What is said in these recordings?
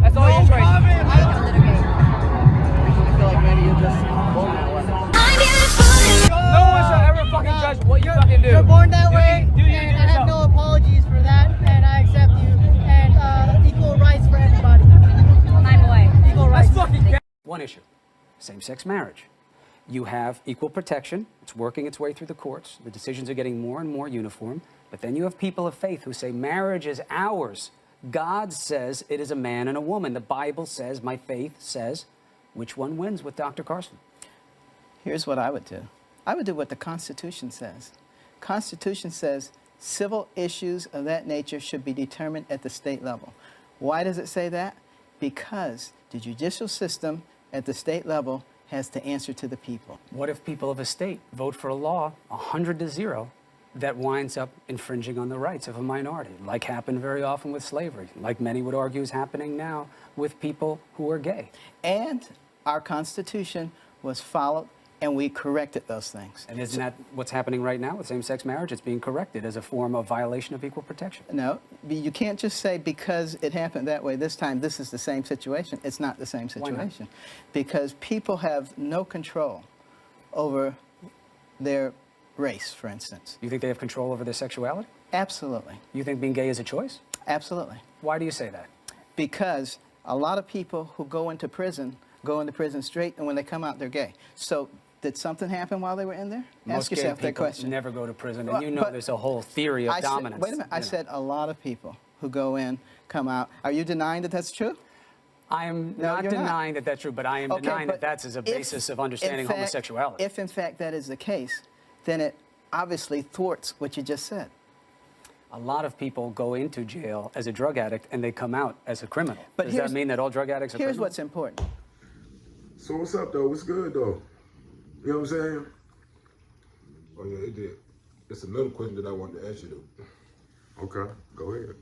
That's all your choice. No one shall ever fucking judge what you fucking do. You're born that way, Do you and I have yourself. no apologies for that, and I accept you. And equal rights for everybody. My boy. Equal rights. That's fucking gay. One issue, same-sex marriage. You have equal protection. It's working its way through the courts. The decisions are getting more and more uniform. But then you have people of faith who say marriage is ours. God says it is a man and a woman. The Bible says, my faith says, which one wins with Dr. Carson? Here's what I would do. I would do what the Constitution says. Constitution says civil issues of that nature should be determined at the state level. Why does it say that? Because the judicial system at the state level has to answer to the people. What if people of a state vote for a law 100-0 that winds up infringing on the rights of a minority, like happened very often with slavery, like many would argue is happening now with people who are gay? And our Constitution was followed, and we corrected those things. And isn't that what's happening right now with same-sex marriage? It's being corrected as a form of violation of equal protection. No, you can't just say because it happened that way this time, this is the same situation. It's not the same situation. Because people have no control over their race, for instance. You think they have control over their sexuality? Absolutely. You think being gay is a choice? Absolutely. Why do you say that? Because a lot of people who go into prison straight, and when they come out, they're gay. So did something happen while they were in there? Most Ask yourself gay that people question. never go to prison, and you know But there's a whole theory of dominance. Wait a minute. I said a lot of people who go in, come out. Are you denying that that's true? I am No, not you're not. denying that that's true, but I am denying that but that's as a basis of understanding in fact, homosexuality. If in fact that is the case, then it obviously thwarts what you just said. A lot of people go into jail as a drug addict and they come out as a criminal. But Does that mean that all drug addicts are Here's criminals? what's important. So what's up, though? What's good, though? You know what I'm saying? Oh yeah, it did. It's another question that I wanted to ask you though. Okay, go ahead.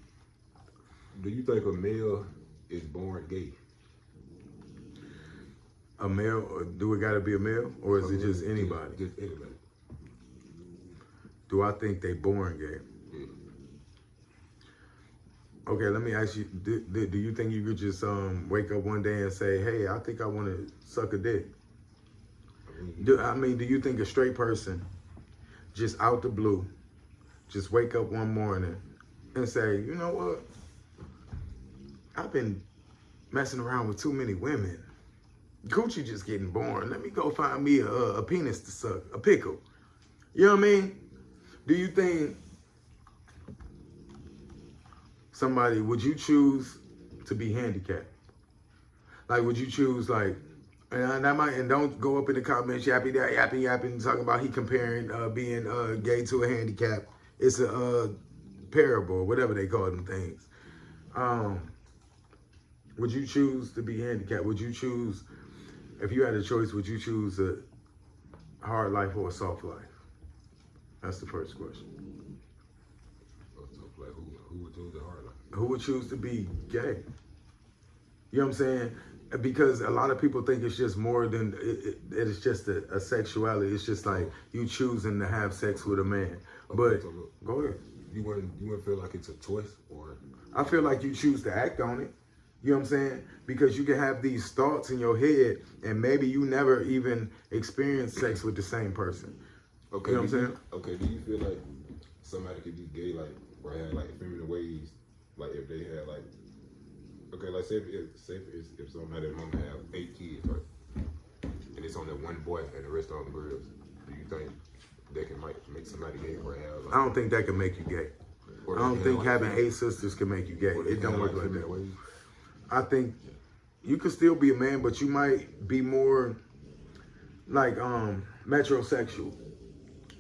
Do you think a male is born gay? A male, or do it gotta be a male, or is it just anybody? Just anybody. Do I think they born gay? Yeah. Okay, let me ask you, do you think you could just wake up one day and say, hey, I think I want to suck a dick? Do you think a straight person, just out the blue, just wake up one morning and say, you know what? I've been messing around with too many women. Coochie just getting born. Let me go find me a penis to suck, a pickle. You know what I mean? Do you think somebody, would you choose to be handicapped? Like, would you choose, like, and don't go up in the comments yapping, talking about he comparing being gay to a handicap. It's a parable, whatever they call them things. Would you choose to be handicapped? Would you choose, if you had a choice, would you choose a hard life or a soft life? That's the first question. So, like, who would choose the hard life? Who would choose to be gay? You know what I'm saying? Because a lot of people think it's just more than, it's just a sexuality. It's just like you choosing to have sex with a man. But, so look, go ahead. You wouldn't feel like it's a choice, or? I feel like you choose to act on it. You know what I'm saying? Because you can have these thoughts in your head and maybe you never even experienced sex with the same person. Okay, you know what I'm saying? Okay, do you feel like somebody could be gay, like, or have like feminine ways, like if they had like, okay, like say if somebody mama have 8 kids, right, and it's only one boy and the rest of them girls, do you think that might make somebody gay, or have? Like, I don't think that can make you gay. I don't think having 8 sisters can make you gay. It don't work like that. Ways? I think you could still be a man, but you might be more like metrosexual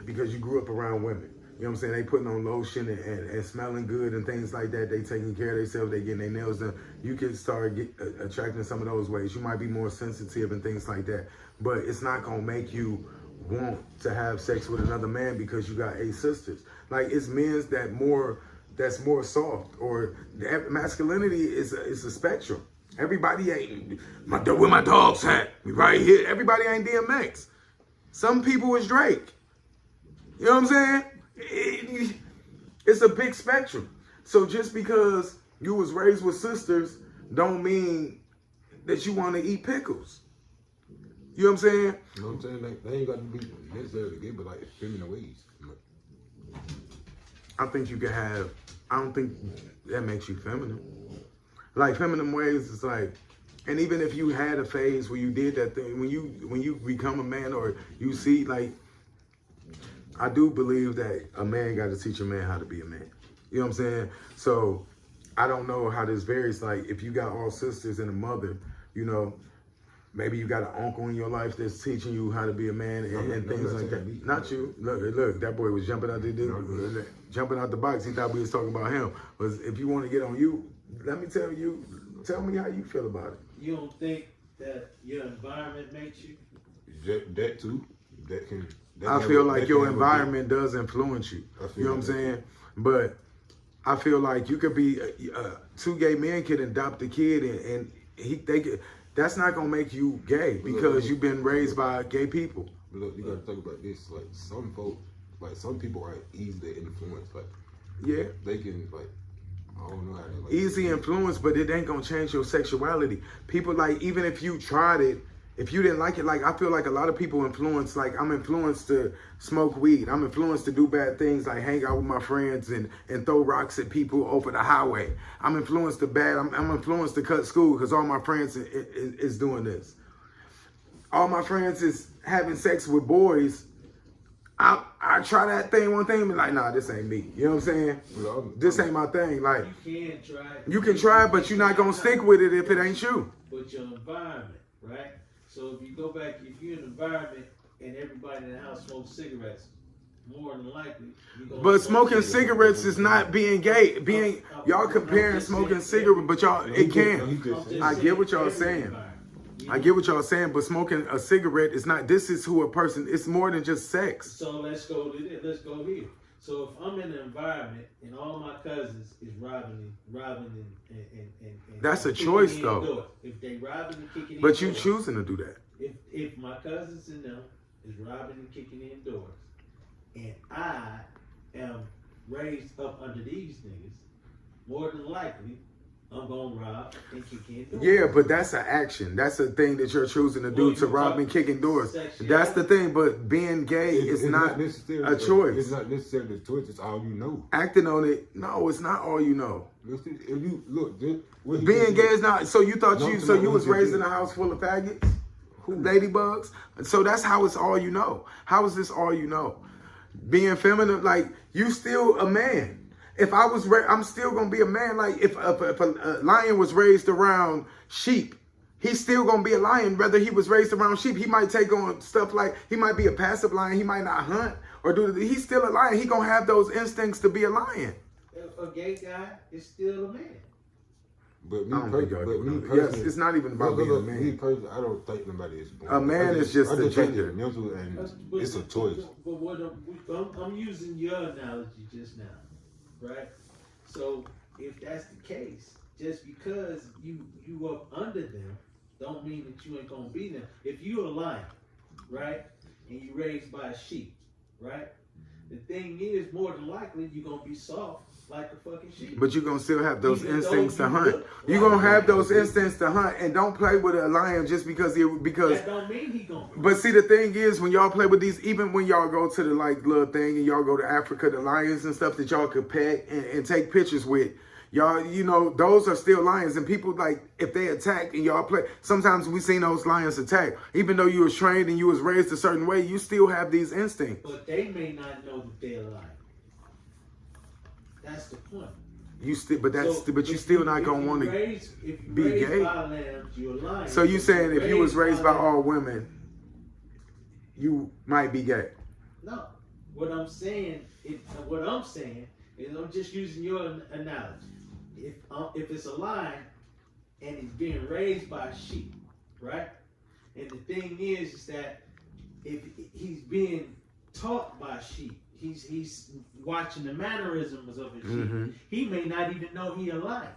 because you grew up around women. You know what I'm saying? They putting on lotion and smelling good and things like that. They taking care of themselves. They getting their nails done. You can start attracting some of those ways. You might be more sensitive and things like that. But it's not going to make you want to have sex with another man because you got 8 sisters. Like, it's men's that's more soft, or masculinity is a spectrum. Everybody ain't where my dog's at. We right here. Everybody ain't DMX. Some people is Drake. You know what I'm saying? It's a big spectrum. So just because you was raised with sisters, don't mean that you want to eat pickles. You know what I'm saying? You know what I'm saying? Like, they ain't got to be necessarily gay, but like feminine ways. I think you can have, I don't think that makes you feminine. Like feminine ways is like, and even if you had a phase where you did that thing, when you become a man or you see, like, I do believe that a man got to teach a man how to be a man. You know what I'm saying? So I don't know how this varies. Like if you got all sisters and a mother, you know, maybe you got an uncle in your life that's teaching you how to be a man and things like that. Not you. Look, that boy was jumping out jumping out the box. He thought we was talking about him. But if you want to get on you, let me tell me how you feel about it. You don't think that your environment makes you? That too. That can. I feel like your environment does influence you. You know what I'm saying? But I feel like you could be two gay men could adopt a kid and they could. That's not gonna make you gay because you've been raised by gay people. But look, you gotta think about this. Like some folks, like some people are easily influenced. Like they can like. I don't know how to like easy influence, but it ain't gonna change your sexuality. People like even if you tried it, if you didn't like it, like I feel like a lot of people influence. Like I'm influenced to smoke weed. I'm influenced to do bad things, like hang out with my friends and throw rocks at people over the highway. I'm influenced to bad. I'm influenced to cut school because all my friends is doing this. All my friends is having sex with boys. I try that thing, one thing, and be like, nah, this ain't me. You know what I'm saying? This ain't my thing. Like You can try. You can try, but you're not gonna stick with it if it ain't you. But your environment, right? So if you go back, if you're in an environment and everybody in the house smokes cigarettes, more than likely you're gonna But smoke smoking cigarettes is not being gay. Y'all comparing smoking cigarettes, but y'all it can. I get what y'all saying. I get what y'all saying, but smoking a cigarette is not. This is who a person. It's more than just sex. So let's go to this. Let's go here. So if I'm in an environment and all my cousins is robbing and That's a kicking choice, in though. doors. If they robbing and kicking in But you doors, choosing to do that. if my cousins and them is robbing and kicking in doors, and I am raised up under these niggas, more than likely I'm gonna rob and kick in doors. Yeah, but that's an action. That's a thing that you're choosing to do to rob and kick in doors. That's the thing. But being gay is not a choice. It's not necessarily a choice. It's all you know. Acting on it, no, it's not all you know. If you look, Being gay is not. So you thought you was raised in a house full of faggots, ladybugs. So that's how it's all you know. How is this all you know? Being feminine, like you still a man. If I was, I'm still gonna be a man. Like if a lion was raised around sheep, he's still gonna be a lion. Whether he was raised around sheep, he might take on stuff like he might be a passive lion. He might not hunt or do. He's still a lion. He gonna have those instincts to be a lion. A gay guy is still a man. But yes, it's not even about being a man. Me personally, I don't think nobody is born. A man is just a gender. Mental and it's a choice. But what I'm using your analogy just now, right? So if that's the case, just because you up under them, don't mean that you ain't gonna be them. If you're a lion, right, and you raised by a sheep, right? The thing is, more than likely, you're gonna be soft like a fucking sheep. But you're gonna still have those instincts to hunt. You're gonna have those instincts to hunt, and don't play with a lion just because that don't mean he gonna. But see, the thing is, when y'all play with these, even when y'all go to the like little thing and y'all go to Africa, the lions and stuff that y'all could pet and take pictures with, y'all, you know, those are still lions. And people like if they attack and y'all play, sometimes we seen those lions attack. Even though you was trained and you was raised a certain way, you still have these instincts. But they may not know that they're a lion. That's the point. You still, but you still not gonna want to be gay. Lambs, you're a lion. So you saying if you was raised by all women, you might be gay? No. What I'm saying is I'm just using your analogy. If it's a lion and he's being raised by a sheep, right? And the thing is that if he's being taught by sheep, he's watching the mannerisms of a sheep. He may not even know he a lion.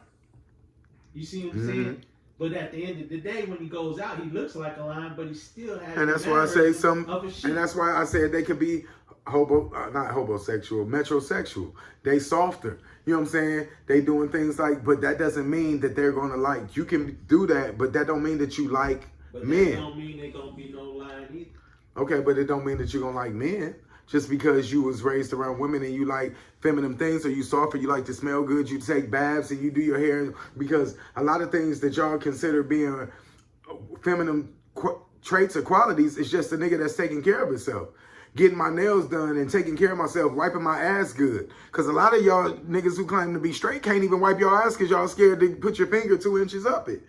You see what I'm saying? But at the end of the day, when he goes out, he looks like a lion, but he still has. And that's why I say and that's why I said they could be not homosexual, metrosexual. They softer. You know what I'm saying? They doing things like, but that doesn't mean that they're gonna like. You can do that, but that don't mean that you like But men. that don't mean they gonna be no line either. Okay, but it don't mean that you're gonna like men. Just because you was raised around women and you like feminine things, or you soft, or you like to smell good, you take baths and you do your hair. Because a lot of things that y'all consider being feminine traits or qualities is just a nigga that's taking care of himself. Getting my nails done and taking care of myself, wiping my ass good. Because a lot of y'all niggas who claim to be straight can't even wipe your ass because y'all scared to put your finger 2 inches up it.